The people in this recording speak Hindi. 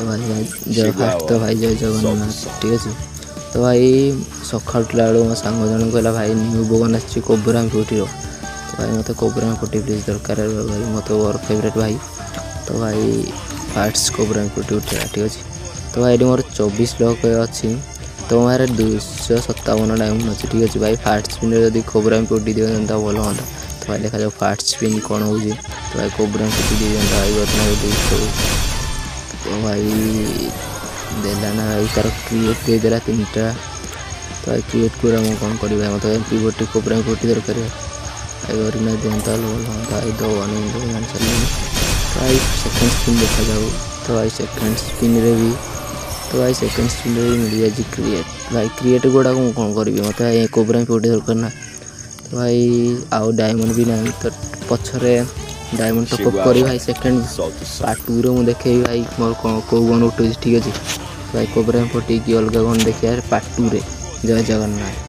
तो भाई जय फास्ट तो भाई जय जगन्नाथ ठीक अच्छे। तो भाई सका उठला बेलू मो सांग जन कहला भाई न्यू बगन आसी कोबरा फ्रूटी तो भाई मत कोबरा फ्रूटी प्लीज दरकार भाई मत मोर फेवरेट भाई। तो भाई फास्ट कोबरा फ्रूटी उठेगा ठीक अच्छे। तो भाई ये मोर 24 लक अच्छी तो मारे 257 डायमंड अच्छे ठीक अच्छे भाई। फास्ट स्पिन जब कोबरा फ्रूटी दिखाता भल हाँ तो भाई देखा फास्ट स्पिन कौन हो तो भाई कोबरा फ्रूटी दिखाता भाई बतना तो भाई देला ना भाई तार क्रिएट देदेला 3टा तो भाई क्रिएट पूरा मुझे कौन करी भाई मत गोटे कोबरा फ्रूटी दरकार भाई गरिना दिखाता भल हाँ भाई दवानी जान सारे तो भाई सेकेंड स्पिन देखा जाऊ। तो भाई सेकेंड स्पिन रे भी तो भाई सेकेंड स्पिन रे मिल जाए क्रिएट भाई क्रिएट गुड़ा को कौन करी मत कोबरा फ्रूटी दरकार ना। तो भाई आउ डायमंड भी ना तो पछरे डायमंड टॉपअप करी भाई सेकेंड पार्ट 2 रे मुझे देखे भाई मोर कौ गन उठे ठीक अच्छे। तो भाई कोबरा फ्रूटी की अलग गन देखिए पार्ट 2 रे जय जगन्नाथ।